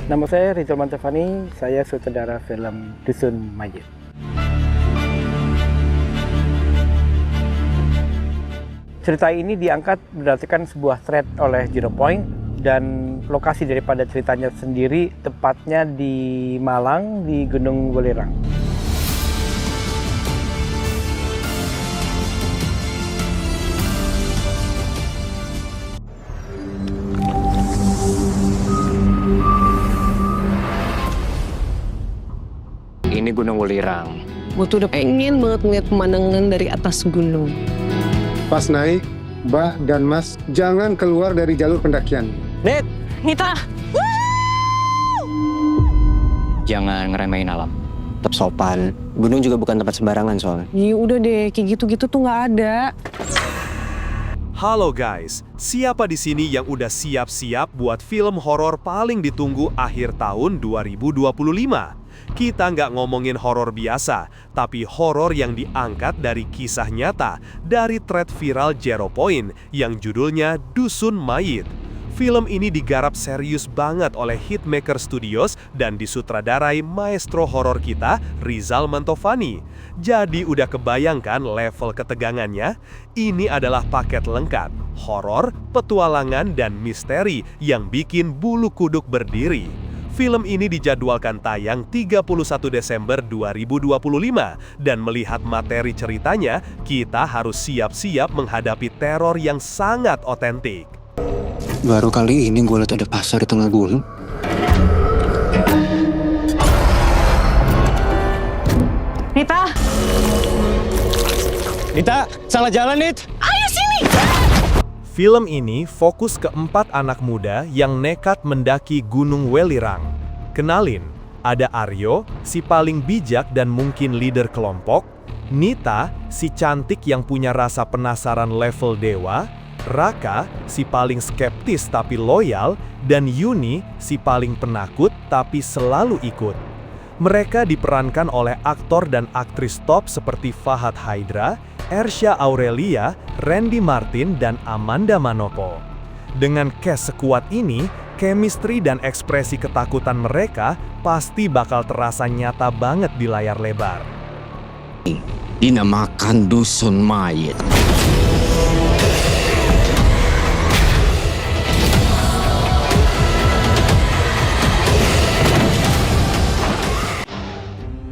Nama saya Rizal Mantafani, saya sutradara film Dusun Mayit. Cerita ini diangkat berdasarkan sebuah thread oleh Zero Point dan lokasi daripada ceritanya sendiri tepatnya di Malang, di Gunung Welirang. Ini Gunung Welirang. Gue tuh udah pengen banget ngeliat pemandangan dari atas gunung. Pas naik, Mbak dan Mas jangan keluar dari jalur pendakian. Nita! Jangan ngeremehin alam. Tetap sopan. Gunung juga bukan tempat sembarangan soalnya. Ya udah deh, kayak gitu-gitu tuh nggak ada. Halo guys, siapa di sini yang udah siap-siap buat film horor paling ditunggu akhir tahun 2025? Kita nggak ngomongin horor biasa, tapi horor yang diangkat dari kisah nyata dari thread viral Zero Point yang judulnya Dusun Mayit. Film ini digarap serius banget oleh Hitmaker Studios dan disutradarai maestro horor kita, Rizal Mantovani. Jadi udah kebayangkan level ketegangannya? Ini adalah paket lengkap, horor, petualangan, dan misteri yang bikin bulu kuduk berdiri. Film ini dijadwalkan tayang 31 Desember 2025 dan melihat materi ceritanya, kita harus siap-siap menghadapi teror yang sangat otentik. Baru kali ini gue liat ada pasar di tengah gunung. Nita! Nita, salah jalan, Nit! Ayo sini! Film ini fokus ke 4 anak muda yang nekat mendaki Gunung Welirang. Kenalin, ada Aryo, si paling bijak dan mungkin leader kelompok, Nita, si cantik yang punya rasa penasaran level dewa, Raka, si paling skeptis tapi loyal, dan Yuni, si paling penakut tapi selalu ikut. Mereka diperankan oleh aktor dan aktris top seperti Fahad Haidra, Ersya Aurelia, Randy Martin, dan Amanda Manopo. Dengan cast sekuat ini, chemistry dan ekspresi ketakutan mereka pasti bakal terasa nyata banget di layar lebar. Dinamakan Dusun Mayit.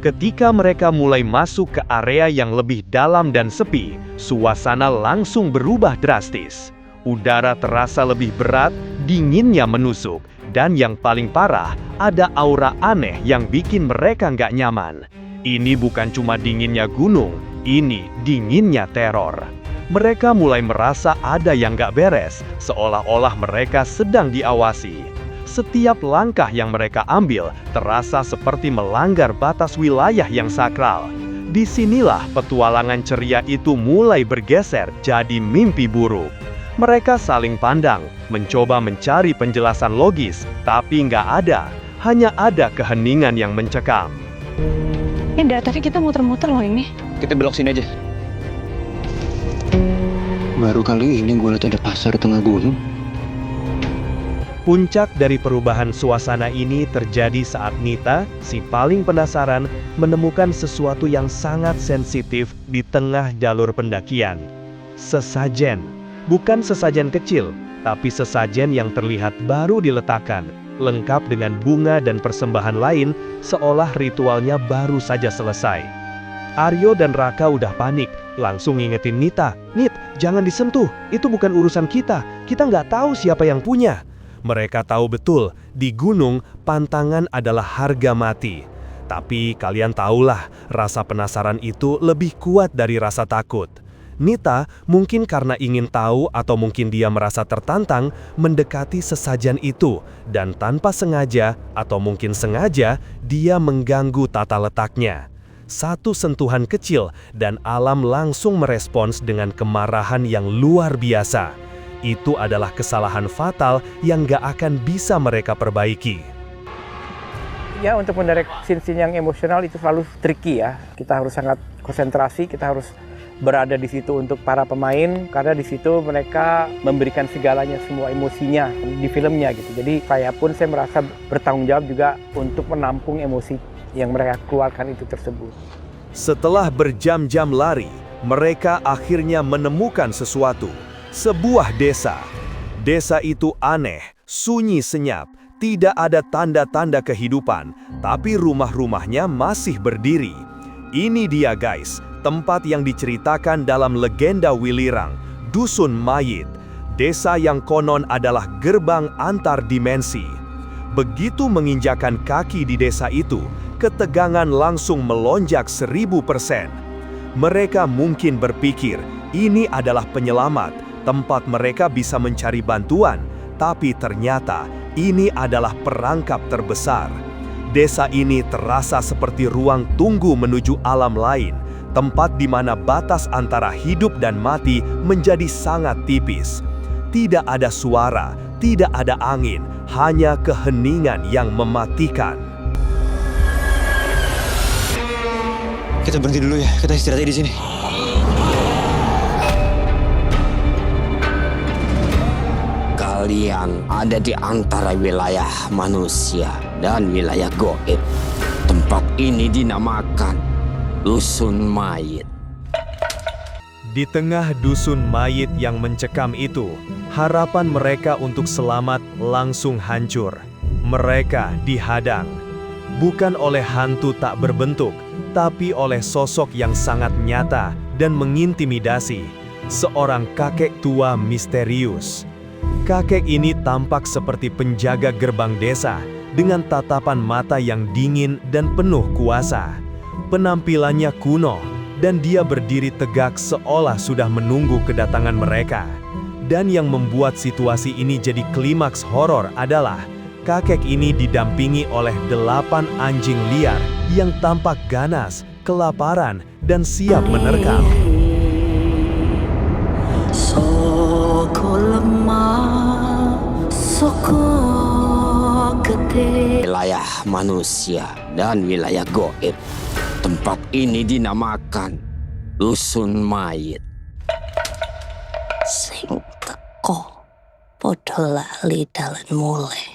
Ketika mereka mulai masuk ke area yang lebih dalam dan sepi, suasana langsung berubah drastis. Udara terasa lebih berat, dinginnya menusuk, dan yang paling parah, ada aura aneh yang bikin mereka nggak nyaman. Ini bukan cuma dinginnya gunung, ini dinginnya teror. Mereka mulai merasa ada yang nggak beres, seolah-olah mereka sedang diawasi. Setiap langkah yang mereka ambil terasa seperti melanggar batas wilayah yang sakral. Disinilah petualangan ceria itu mulai bergeser jadi mimpi buruk. Mereka saling pandang, mencoba mencari penjelasan logis, tapi nggak ada. Hanya ada keheningan yang mencekam. Ya dari tadi kita muter-muter loh ini. Kita belok sini aja. Baru kali ini gue liat ada pasar di tengah gunung. Puncak dari perubahan suasana ini terjadi saat Nita, si paling penasaran, menemukan sesuatu yang sangat sensitif di tengah jalur pendakian. Sesajen. Bukan sesajen kecil, tapi sesajen yang terlihat baru diletakkan, lengkap dengan bunga dan persembahan lain, seolah ritualnya baru saja selesai. Aryo dan Raka udah panik, langsung ngingetin Nita, "Nit, jangan disentuh, itu bukan urusan kita nggak tahu siapa yang punya." Mereka tahu betul, di gunung, pantangan adalah harga mati. Tapi kalian tahulah, rasa penasaran itu lebih kuat dari rasa takut. Nita, mungkin karena ingin tahu atau mungkin dia merasa tertantang, mendekati sesajen itu, dan tanpa sengaja atau mungkin sengaja, dia mengganggu tata letaknya. Satu sentuhan kecil, dan alam langsung merespons dengan kemarahan yang luar biasa. Itu adalah kesalahan fatal yang gak akan bisa mereka perbaiki. Ya, untuk mendirect scene-scene yang emosional itu selalu tricky ya. Kita harus sangat konsentrasi, kita harus berada di situ untuk para pemain, karena di situ mereka memberikan segalanya, semua emosinya di filmnya gitu. Jadi saya merasa bertanggung jawab juga untuk menampung emosi yang mereka keluarkan itu tersebut. Setelah berjam-jam lari, mereka akhirnya menemukan sesuatu, sebuah desa. Desa itu aneh, sunyi senyap, tidak ada tanda-tanda kehidupan, tapi rumah-rumahnya masih berdiri. Ini dia guys, tempat yang diceritakan dalam legenda Wilirang, Dusun Mayit. Desa yang konon adalah gerbang antar dimensi. Begitu menginjakan kaki di desa itu, ketegangan langsung melonjak 1000%. Mereka mungkin berpikir, ini adalah penyelamat, tempat mereka bisa mencari bantuan, tapi ternyata ini adalah perangkap terbesar. Desa ini terasa seperti ruang tunggu menuju alam lain, tempat di mana batas antara hidup dan mati menjadi sangat tipis. Tidak ada suara, tidak ada angin, hanya keheningan yang mematikan. Kita berhenti dulu ya, kita istirahat di sini. Kalian ada di antara wilayah manusia dan wilayah goib. Tempat ini dinamakan Dusun Mayit. Di tengah dusun mayit yang mencekam itu, harapan mereka untuk selamat langsung hancur. Mereka dihadang, bukan oleh hantu tak berbentuk, tapi oleh sosok yang sangat nyata dan mengintimidasi, seorang kakek tua misterius. Kakek ini tampak seperti penjaga gerbang desa dengan tatapan mata yang dingin dan penuh kuasa. Penampilannya kuno dan dia berdiri tegak seolah sudah menunggu kedatangan mereka. Dan yang membuat situasi ini jadi klimaks horor adalah kakek ini didampingi oleh 8 anjing liar yang tampak ganas, kelaparan, dan siap menerkam. Wilayah manusia dan wilayah goib. Tempat ini dinamakan Dusun Mayit. Sing teko padha lali dalan mulih.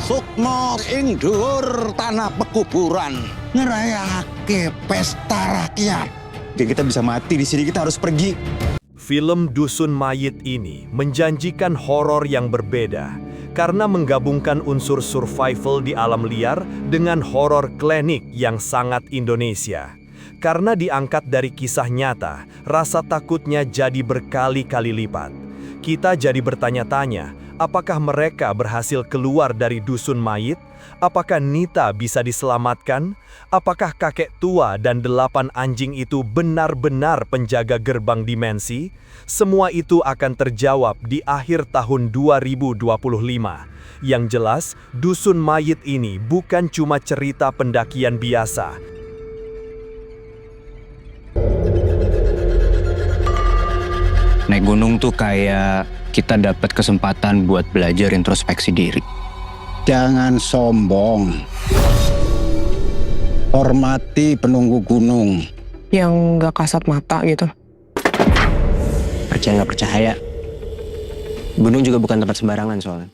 Sukma ing dhuwur tanah pekuburan ngerayake pesta rakyat. Kita bisa mati di sini, kita harus pergi. Film Dusun Mayit ini menjanjikan horor yang berbeda karena menggabungkan unsur survival di alam liar dengan horor klinik yang sangat Indonesia. Karena diangkat dari kisah nyata, rasa takutnya jadi berkali-kali lipat. Kita jadi bertanya-tanya, apakah mereka berhasil keluar dari dusun mayit? Apakah Nita bisa diselamatkan? Apakah kakek tua dan 8 anjing itu benar-benar penjaga gerbang dimensi? Semua itu akan terjawab di akhir tahun 2025. Yang jelas, Dusun Mayit ini bukan cuma cerita pendakian biasa. Naik gunung tuh kayak kita dapat kesempatan buat belajar introspeksi diri. Jangan sombong. Hormati penunggu gunung. Yang nggak kasat mata gitu. Percaya nggak percaya, gunung juga bukan tempat sembarangan soalnya.